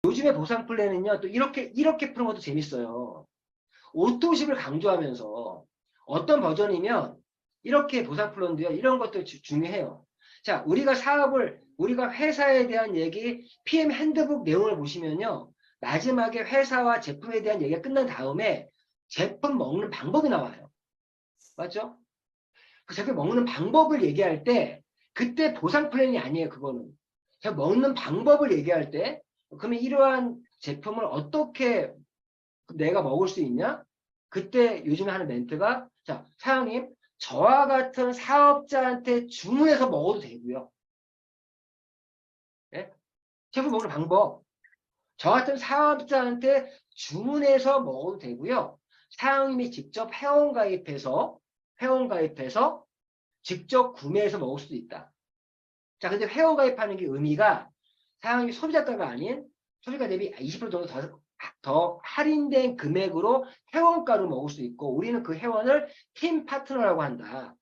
요즘에 보상 플랜은요, 또 이렇게 푸는 것도 재밌어요. 오토십을 강조하면서 어떤 버전이면 이렇게 보상 플랜도요, 이런 것도 중요해요. 자, 우리가 회사에 대한 얘기, PM 핸드북 내용을 보시면요, 마지막에 회사와 제품에 대한 얘기가 끝난 다음에 제품 먹는 방법이 나와요. 맞죠? 그 제품 먹는 방법을 얘기할 때, 그때 보상 플랜이 아니에요, 그거는. 제가 먹는 방법을 얘기할 때, 그러면 이러한 제품을 어떻게 내가 먹을 수 있냐? 그때 요즘에 하는 멘트가, 자, 사장님, 저와 같은 사업자한테 주문해서 먹어도 되고요. 예? 제품 먹는 방법. 저 같은 사업자한테 주문해서 먹어도 되고요. 사장님이 직접 회원가입해서 직접 구매해서 먹을 수도 있다. 자, 근데 회원가입하는 게 의미가 사장님이 소비자가가 아닌 소비자 대비 20% 정도 더 할인된 금액으로 회원가로 먹을 수 있고, 우리는 그 회원을 팀 파트너라고 한다.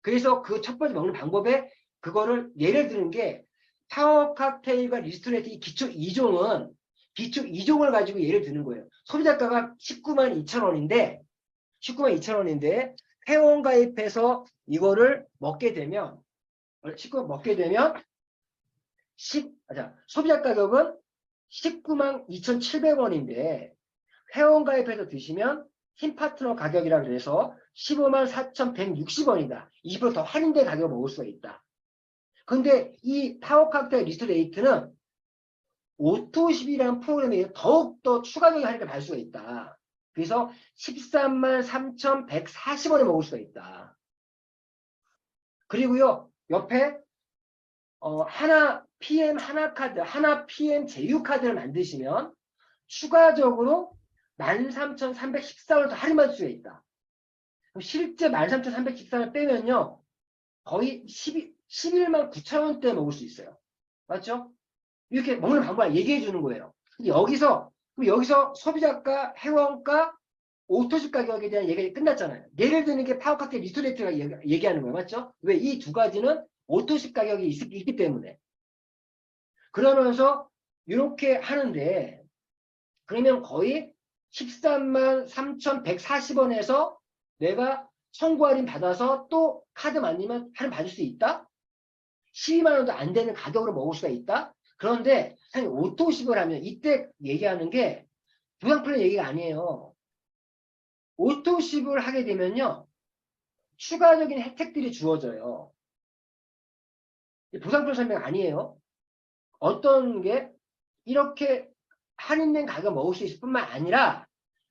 그래서 그 첫 번째 먹는 방법에 그거를 예를 드는 게, 타워 칵테일과 리스토레이트 기초 2종을 가지고 예를 드는 거예요. 소비자가가 19만 2천 원인데 회원 가입해서 이거를 먹게 되면 소비자 가격은 19만 2,700원인데 회원 가입해서 드시면 팀 파트너 가격이라 그래서 15만 4,160원이다. 20%더 할인된 가격을 먹을 수가 있다. 근데 이 타워 칵테일 리스토레이트는 오토십이라는 프로그램에 더욱더 추가적인 할인을 받을 수가 있다. 그래서 13만 3,140원에 먹을 수가 있다. 그리고요, 옆에 하나 PM 제휴카드를 만드시면 추가적으로 13,314원을 더 할인받을 수가 있다. 그럼 실제 13,314원을 빼면요, 거의 11만 9천원대에 먹을 수 있어요. 맞죠? 이렇게 먹는 방법을 얘기해 주는 거예요. 여기서 소비자가, 회원가, 오토십 가격에 대한 얘기가 끝났잖아요. 예를 드는 게 파워카트 리스토레이트가 얘기하는 거예요. 맞죠? 왜? 이 두 가지는 오토십 가격이 있기 때문에. 그러면서 이렇게 하는데, 그러면 거의 13만 3,140원에서 내가 청구 할인 받아서 또 카드 만들면 할인 받을 수 있다? 12만 원도 안 되는 가격으로 먹을 수가 있다? 그런데 사실 오토십을 하면 이때 얘기하는 게 부양플랜 얘기가 아니에요. 오토십을 하게 되면요, 추가적인 혜택들이 주어져요. 보상플랜 설명 아니에요. 어떤 게 이렇게 할인된 가격 먹을 수 있을 뿐만 아니라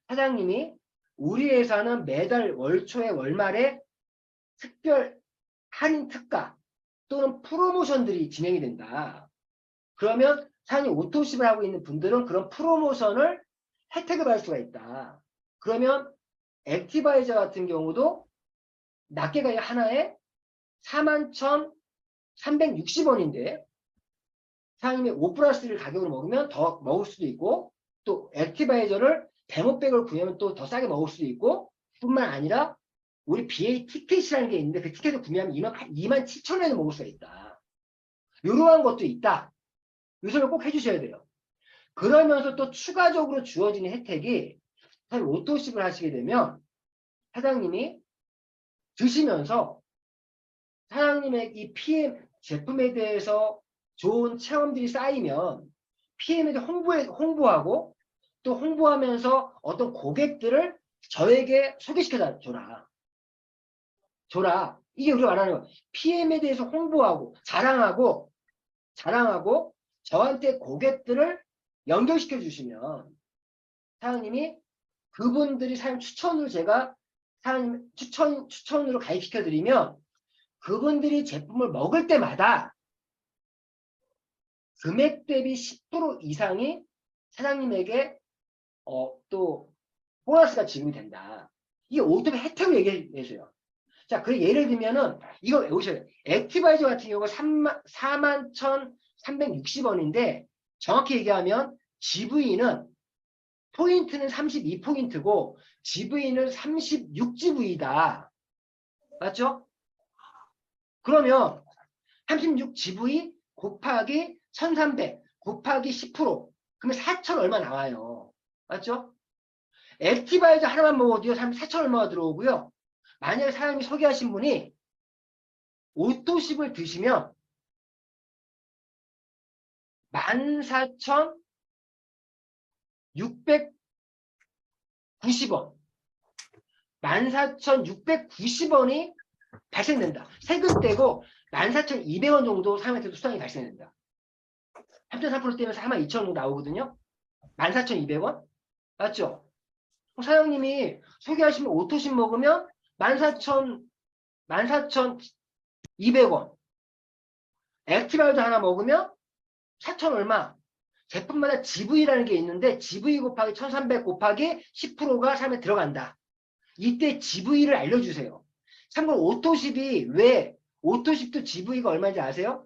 사장님이 우리 회사는 매달 월초에 월말에 특별 할인 특가 또는 프로모션들이 진행이 된다. 그러면 사장님 오토십을 하고 있는 분들은 그런 프로모션을 혜택을 받을 수가 있다. 그러면 액티바이저 같은 경우도 낱개 가격 하나에 41,360원인데 사장님이 5+1 가격으로 먹으면 더 먹을 수도 있고, 또 액티바이저를 데모백을 구매하면 또 더 싸게 먹을 수도 있고, 뿐만 아니라 우리 BA 티켓이라는 게 있는데 그 티켓을 구매하면 27,000원에 먹을 수가 있다. 이러한 것도 있다. 요소를 꼭 해주셔야 돼요. 그러면서 또 추가적으로 주어지는 혜택이, 사실 오토십을 하시게 되면 사장님이 드시면서 사장님의 이 PM 제품에 대해서 좋은 체험들이 쌓이면 PM에 대해 홍보하고, 또 홍보하면서 어떤 고객들을 저에게 소개시켜 줘라. 이게 우리가 말하는 거. PM에 대해서 홍보하고 자랑하고 저한테 고객들을 연결시켜 주시면 사장님이 그분들이 사장님 추천으로 제가 사장님 추천으로 가입시켜 드리면 그분들이 제품을 먹을 때마다 금액 대비 10% 이상이 사장님에게 또 보너스가 지급이 된다. 이게 오토의 혜택을 얘기해줘요. 자, 그 예를 들면은 이거 외우셔요. 액티바이저 같은 경우가 41,360원인데 정확히 얘기하면 GV는 포인트는 32포인트고 GV는 36GV다. 맞죠? 그러면 36 GV 곱하기 1300 곱하기 10%. 그러면 4천 얼마 나와요. 맞죠? 액티바이저 하나만 먹어도요. 4천 얼마가 들어오고요. 만약에 사장님이 소개하신 분이 오토십을 드시면 14,690원. 14,690원이 발생된다. 세금 떼고 14,200원 정도 사람한테도 수당이 발생된다. 3.3% 떼면서 42,000원 정도 나오거든요. 14,200원? 맞죠? 사장님이 소개하시면 오토십 먹으면 14,200원. 액티바이저 하나 먹으면 4천 얼마. 제품마다 GV라는 게 있는데 GV 곱하기 1300 곱하기 10%가 사람에 들어간다. 이때 GV를 알려주세요. 참고로 오토십이 왜 오토십도 GV가 얼마인지 아세요?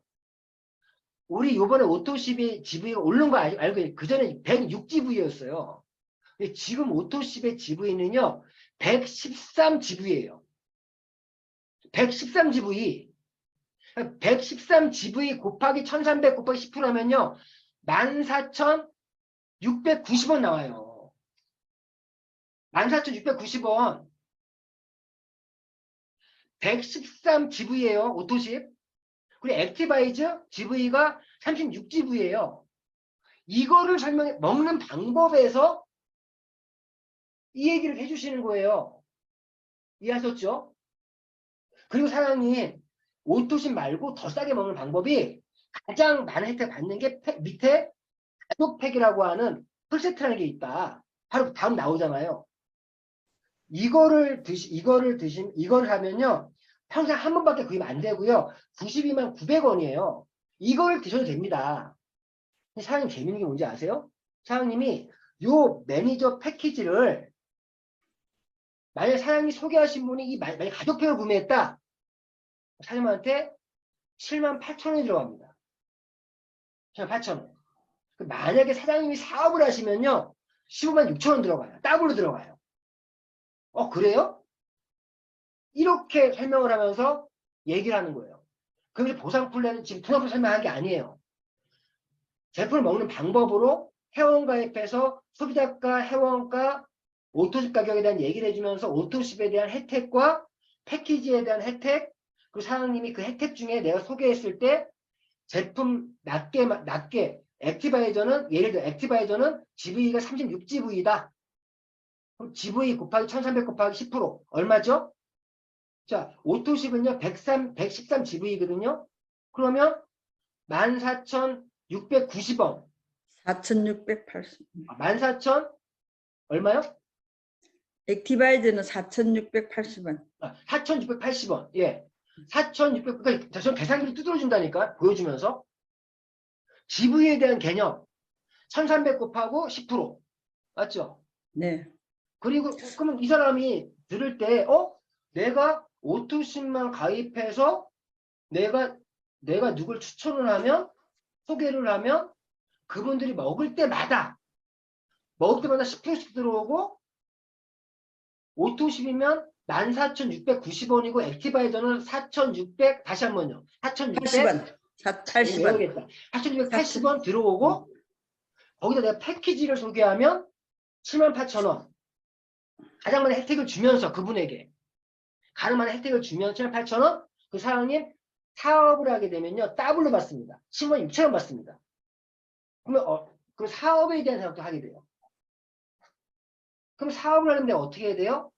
우리 요번에 오토십이 GV가 오른 거 알고 계세요? 그전에 106GV였어요. 근데 지금 오토십의 GV는요 113GV예요. 113GV. 113GV 곱하기 1300 곱하기 10% 하면요 14,690원 나와요. 14,690원. 113GV예요. 오토십. 그리고 액티바이즈 GV가 36GV예요. 이거를 설명해 먹는 방법에서 이 얘기를 해주시는 거예요. 이해하셨죠? 그리고 사장님 오토십 말고 더 싸게 먹는 방법이 가장 많은 혜택 받는 게 밑에 가족팩이라고 하는 풀세트라는 게 있다. 바로 다음 나오잖아요. 이거를 하면요. 평생 한 번밖에 구입 안 되고요. 92만 900원이에요. 이걸 드셔도 됩니다. 사장님 재밌는 게 뭔지 아세요? 사장님이 요 매니저 패키지를 만약 사장님이 소개하신 분이 만약 가족팩을 구매했다. 사장님한테 78,000원이 들어갑니다. 78,000원. 만약에 사장님이 사업을 하시면요. 15만 6천원 들어가요. 더블로 들어가요. 그래요? 이렇게 설명을 하면서 얘기를 하는 거예요. 그럼 보상 플랜은 지금 통합으로 설명한 게 아니에요. 제품을 먹는 방법으로 회원가입해서 소비자가 회원가 오토십 가격에 대한 얘기를 해주면서 오토십에 대한 혜택과 패키지에 대한 혜택 그리고 사장님이 그 혜택 중에 내가 소개했을 때 제품 낮게 액티바이저는 예를 들어 액티바이저는 GV가 36GV이다. 그럼 GV 곱하기 1300 곱하기 10% 얼마죠? 자, 오토십은요 113GV거든요. 그러면 14,690원. 4,680. 14,000 얼마요? 액티바이즈는 4,680원. 4,680원. 예. 4,600, 그러니까 저는 계산기를 두드려준다니까, 보여주면서. GV에 대한 개념. 1,300 곱하고 10%. 맞죠? 네. 그리고, 그러면 이 사람이 들을 때, 내가 오토십만 가입해서 내가 누굴 추천을 하면, 소개를 하면, 그분들이 먹을 때마다 10%씩 들어오고, 오토십이면 14,690원이고 액티바이저는 4,600 다시 한번요. 4,680원. 480원. 4,680원 들어오고 거기다 내가 패키지를 소개하면 78,000원. 가장 많은 혜택을 주면서 그분에게 가능한 혜택을 주면 78,000원 그 사장님 사업을 하게 되면요. 더블로 받습니다. 10만 6천원 받습니다. 그러면 그 사업에 대한 생각도 하게 돼요. 그럼 사업을 하는데 어떻게 해야 돼요?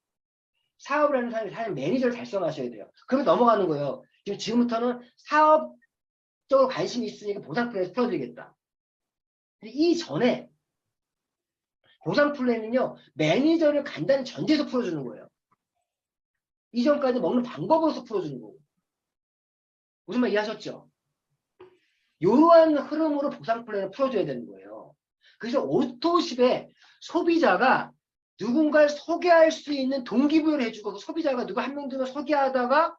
사업을 하는 사람이 매니저를 달성하셔야 돼요. 그러면 넘어가는 거예요. 지금부터는 사업적으로 관심이 있으니까 보상 플랜을 풀어드리겠다. 이전에 보상 플랜은요. 매니저를 간단히 전제해서 풀어주는 거예요. 이전까지 먹는 방법으로서 풀어주는 거고. 무슨 말 이해하셨죠? 이러한 흐름으로 보상 플랜을 풀어줘야 되는 거예요. 그래서 오토십에 소비자가 누군가를 소개할 수 있는 동기부여를 해주고 그 소비자가 누가 한 명 들어 소개하다가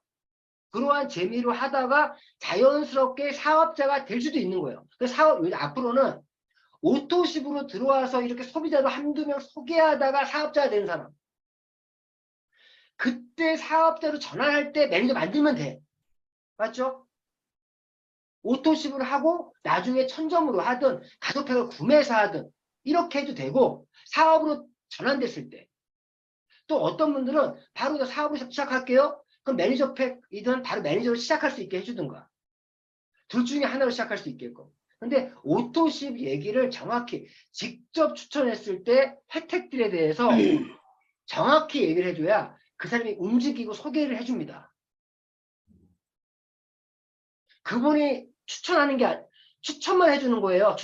그러한 재미로 하다가 자연스럽게 사업자가 될 수도 있는 거예요. 그래서 앞으로는 오토십으로 들어와서 이렇게 소비자도 한두 명 소개하다가 사업자가 되는 사람. 그때 사업자로 전환할 때 매니저 만들면 돼. 맞죠? 오토십을 하고 나중에 천점으로 하든 가속팩을 구매해서 하든 이렇게 해도 되고 사업으로 전환됐을 때 또 어떤 분들은 바로 사업을 시작할게요. 그럼 매니저팩이든 바로 매니저로 시작할 수 있게 해주든가 둘 중에 하나로 시작할 수 있겠고. 근데 오토십 얘기를 정확히 직접 추천했을 때 혜택들에 대해서 정확히 얘기를 해줘야 그 사람이 움직이고 소개를 해줍니다. 그분이 추천하는 게 추천만 해주는 거예요.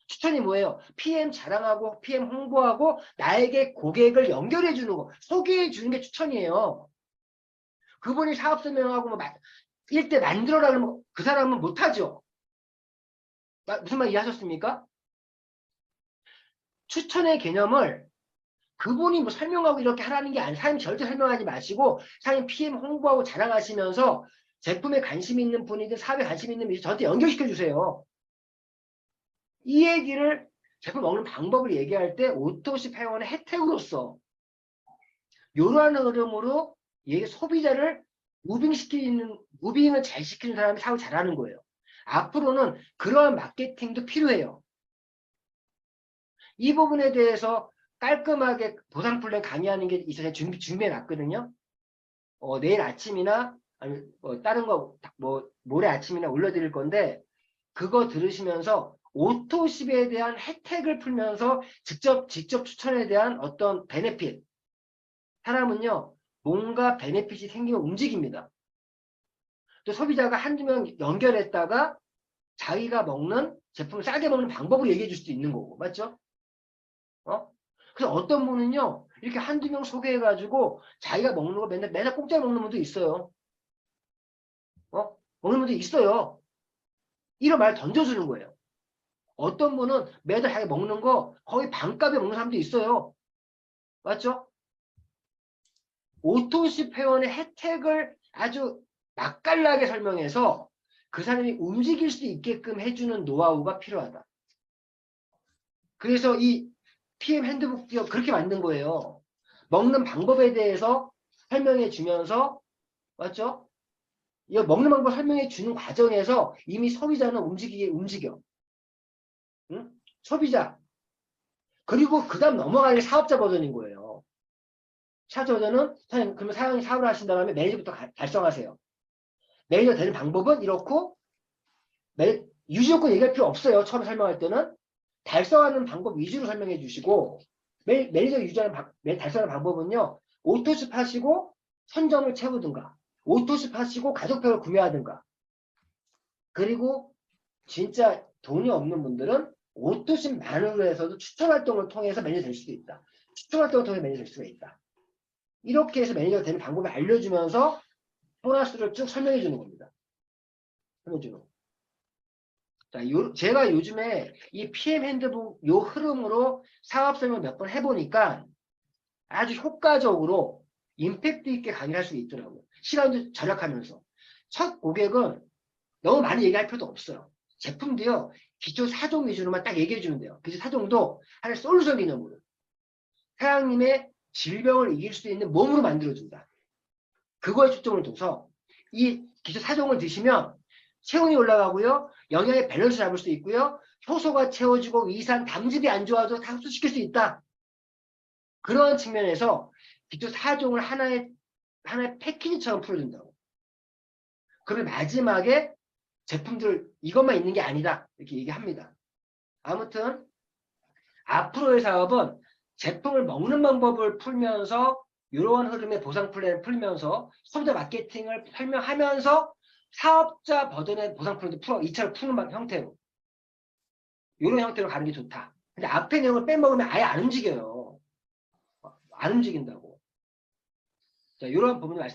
추천이 뭐예요? PM 자랑하고 PM 홍보하고 나에게 고객을 연결해 주는 거, 소개해 주는 게 추천이에요. 그분이 사업 설명하고 뭐 일대 만들어라 그러면 그 사람은 못하죠. 무슨 말 이해하셨습니까? 추천의 개념을 그분이 뭐 설명하고 이렇게 하라는 게 아니에요. 사장님 절대 설명하지 마시고 사장님 PM 홍보하고 자랑하시면서 제품에 관심 있는 분이든 사업에 관심 있는 분이 저한테 연결시켜 주세요. 이 얘기를 제품 먹는 방법을 얘기할 때 오토십 회원의 혜택으로서 이러한 흐름으로 소비자를 무빙을 잘 시키는 사람이 사업을 잘하는 거예요. 앞으로는 그러한 마케팅도 필요해요. 이 부분에 대해서 깔끔하게 보상 플랜 강의하는 게 있어서 준비해 놨거든요. 내일 아침이나 아니면 다른 거 모레 아침이나 올려드릴 건데 그거 들으시면서 오토십에 대한 혜택을 풀면서 직접 추천에 대한 어떤 베네핏. 사람은요, 뭔가 베네핏이 생기면 움직입니다. 또 소비자가 한두 명 연결했다가 자기가 먹는 제품을 싸게 먹는 방법을 얘기해 줄 수도 있는 거고. 맞죠? 그래서 어떤 분은요, 이렇게 한두 명 소개해가지고 자기가 먹는 거 맨날 공짜로 먹는 분도 있어요. 먹는 분도 있어요. 이런 말 던져주는 거예요. 어떤 분은 매달 자기 먹는 거 거의 반값에 먹는 사람도 있어요. 맞죠? 오토십 회원의 혜택을 아주 맛깔나게 설명해서 그 사람이 움직일 수 있게끔 해주는 노하우가 필요하다. 그래서 이 PM 핸드북도 그렇게 만든 거예요. 먹는 방법에 대해서 설명해 주면서, 맞죠? 이 먹는 방법 설명해 주는 과정에서 이미 소비자는 움직여. 응? 소비자. 그리고 그 다음 넘어가는 게 사업자 버전인 거예요. 사업자 버전은, 그러면 사장님이 사업을 하신 다음에 매니저부터 달성하세요. 매니저 되는 방법은 이렇고, 유지요건 얘기할 필요 없어요. 처음 설명할 때는. 달성하는 방법 위주로 설명해 주시고, 매니저 달성하는 방법은요, 오토십 하시고, 선점을 채우든가, 오토십 하시고, 가족팩을 구매하든가, 그리고 진짜 돈이 없는 분들은 오토십만으로 해서도 추천 활동을 통해서 매니저 될 수도 있다. 추천 활동을 통해서 매니저 될 수가 있다. 이렇게 해서 매니저가 되는 방법을 알려주면서 보너스를 쭉 설명해 주는 겁니다. 설명해 자, 제가 요즘에 이 PM 핸드북 요 흐름으로 사업 설명 몇 번 해보니까 아주 효과적으로 임팩트 있게 강의를 할 수 있더라고요. 시간도 절약하면서. 첫 고객은 너무 많이 얘기할 필요도 없어요. 제품도요, 기초 4종 위주로만 딱 얘기해 주면 돼요. 기초 4종도 하나의 솔루션 개념으로. 사장님의 질병을 이길 수 있는 몸으로 만들어준다. 그거에 초점을 둬서 이 기초 4종을 드시면 체온이 올라가고요. 영양의 밸런스 잡을 수 있고요. 효소가 채워지고 위산, 담즙이 안 좋아도 다 흡수시킬 수 있다. 그런 측면에서 기초 4종을 하나의 패키지처럼 풀어준다고. 그러면 마지막에 제품들 이것만 있는 게 아니다. 이렇게 얘기합니다. 아무튼 앞으로의 사업은 제품을 먹는 방법을 풀면서 이러한 흐름의 보상 플랜을 풀면서 소비자 마케팅을 설명하면서 사업자 버전의 보상 플랜도 2차로 푸는 형태로 이런 형태로 가는 게 좋다. 근데 앞에 내용을 빼먹으면 아예 안 움직여요. 안 움직인다고. 자, 이런 부분을 말씀